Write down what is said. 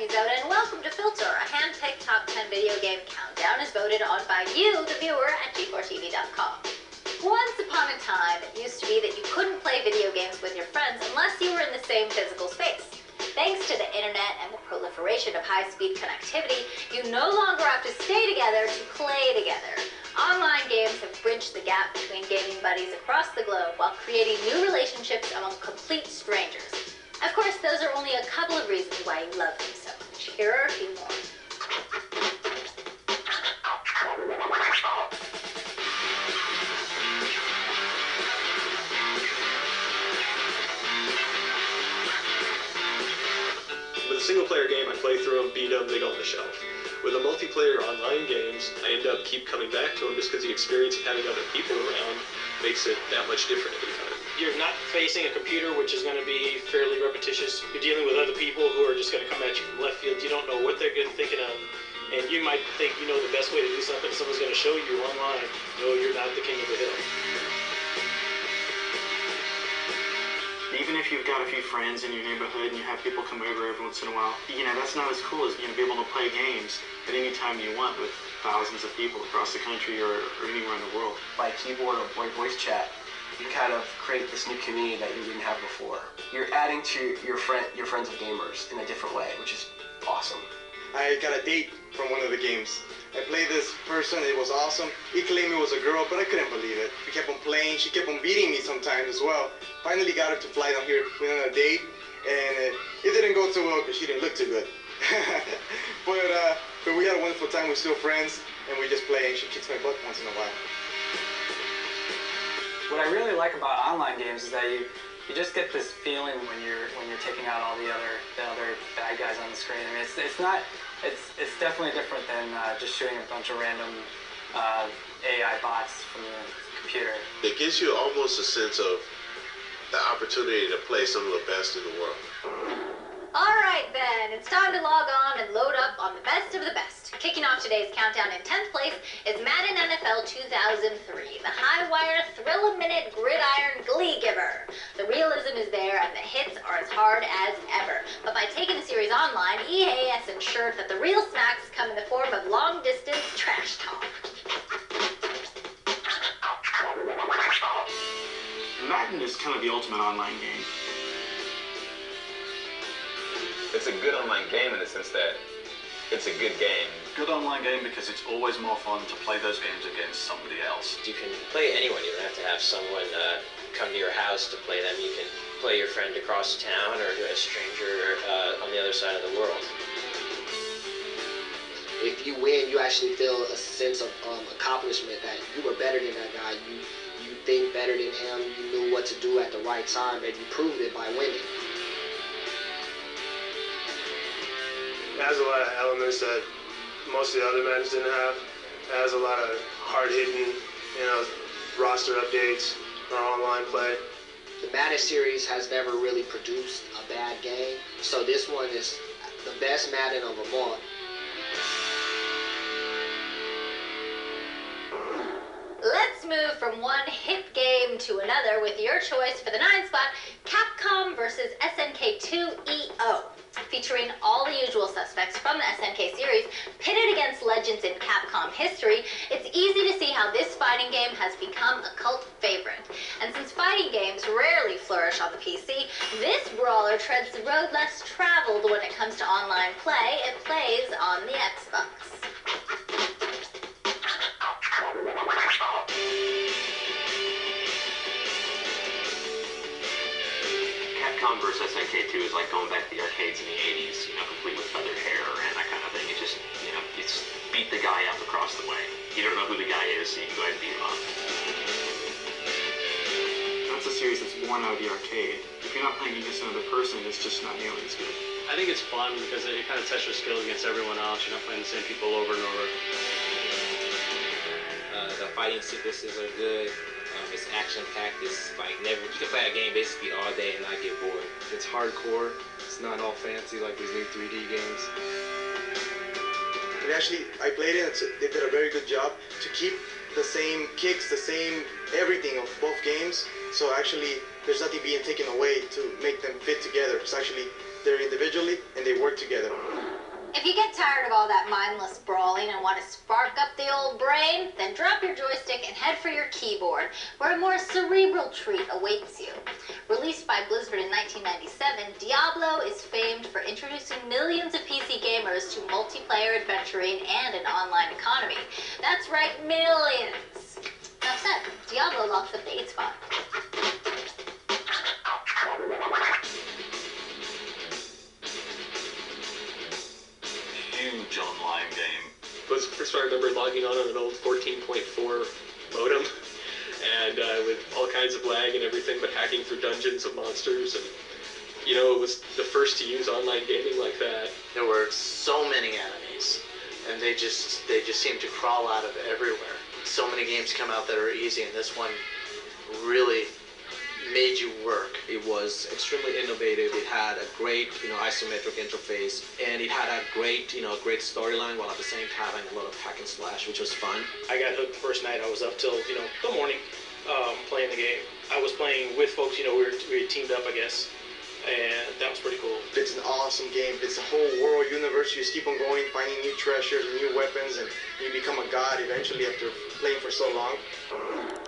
Mizota, and welcome to Filter, a hand-picked top 10 video game countdown as voted on by you, the viewer, at g4tv.com. Once upon a time, it used to be that you couldn't play video games with your friends unless you were in the same physical space. Thanks to the internet and the proliferation of high-speed connectivity, you no longer have to stay together to play together. Online games have bridged the gap between gaming buddies across the globe while creating new relationships among complete strangers. Of course, those are only a couple of reasons why you love them so much. Here are a few more. With a single-player game, I play through them, beat them, they go on the shelf. With the multiplayer online games, I end up keep coming back to them just because the experience of having other people around makes it that much different every time. You're not facing a computer, which is going to be fairly repetitious. You're dealing with other people who are just going to come at you from left field. You don't know what they're thinking of. And you might think you know the best way to do something. Someone's going to show you online. No, you're not the king of the hill. Even if you've got a few friends in your neighborhood and you have people come over every once in a while, that's not as cool as, be able to play games at any time you want with thousands of people across the country or anywhere in the world. By keyboard or voice chat, you kind of create this new community that you didn't have before. You're adding to your friends of gamers in a different way, which is awesome. I got a date from one of the games. I played this person, it was awesome. He claimed it was a girl, but I couldn't believe it. We kept on playing, she kept on beating me sometimes as well. Finally got her to fly down here, went on a date, and it didn't go too well because she didn't look too good. but we had a wonderful time, we're still friends, and we just play, and she kicks my butt once in a while. What I really like about online games is that you just get this feeling when you're taking out all the other bad guys on the screen. I mean, it's definitely different than just shooting a bunch of random AI bots from the computer. It gives you almost a sense of the opportunity to play some of the best in the world. Alright then, it's time to log on and load up on the best of the best. Kicking off today's countdown in 10th place is Madden NFL 2003, the high-wire, thrill-a-minute, gridiron glee giver. The realism is there and the hits are as hard as ever. But by taking the series online, EA has ensured that the real smacks come in the form of long-distance trash talk. Madden is kind of the ultimate online game. It's a good online game in the sense that it's a good game. Good online game because it's always more fun to play those games against somebody else. You can play anyone. You don't have to have someone come to your house to play them. You can play your friend across town or a stranger on the other side of the world. If you win, you actually feel a sense of accomplishment that you were better than that guy. You think better than him. You knew what to do at the right time, and you proved it by winning. It has a lot of elements that most of the other Maddens didn't have. It has a lot of hard-hitting, roster updates for online play. The Madden series has never really produced a bad game, so this one is the best Madden of them all. Let's move from one hit game to another with your choice for the 9th spot, Capcom vs. SNK2 EO. Featuring all the usual suspects from the SNK series, pitted against legends in Capcom history, it's easy to see how this fighting game has become a cult favorite. And since fighting games rarely flourish on the PC, this brawler treads the road less traveled when it comes to online play. It plays on the Xbox. Capcom vs. SNK2 is like going back to the arcades in the 80s, complete with feathered hair and that kind of thing. It just, you just beat the guy up across the way. You don't know who the guy is, so you can go ahead and beat him up. That's a series that's born out of the arcade. If you're not playing against another person, it's just not nearly as good. I think it's fun because it kind of tests your skills against everyone else. You're not playing the same people over and over. The fighting sequences are good. It's action-packed. It's like you can play a game basically all day and not get bored. It's hardcore. It's not all fancy like these new 3D games. And actually, I played it, and they did a very good job to keep the same kicks, the same everything of both games. So actually, there's nothing being taken away to make them fit together. It's actually, they're individually, and they work together. If you get tired of all that mindless brawling and want to spark up the old brain, then drop your joystick and head for your keyboard, where a more cerebral treat awaits you. Released by Blizzard in 1997, Diablo is famed for introducing millions of PC gamers to multiplayer adventuring and an online economy. That's right, millions! Enough said, Diablo locks up the 8th spot. Huge online game. Was first I remember logging on an old 14.4 modem, and with all kinds of lag and everything, but hacking through dungeons of monsters, and it was the first to use online gaming like that. There were so many enemies, and they just seemed to crawl out of everywhere. So many games come out that are easy, and this one really made you work. It was extremely innovative. It had a great, isometric interface, and it had a great, great storyline, while at the same time having a lot of hack and slash, which was fun. I got hooked the first night. I was up till the morning playing the game. I was playing with folks. We teamed up, I guess, and that was pretty cool. It's an awesome game. It's a whole world universe. You just keep on going, finding new treasures, new weapons, and you become a god eventually after playing for so long.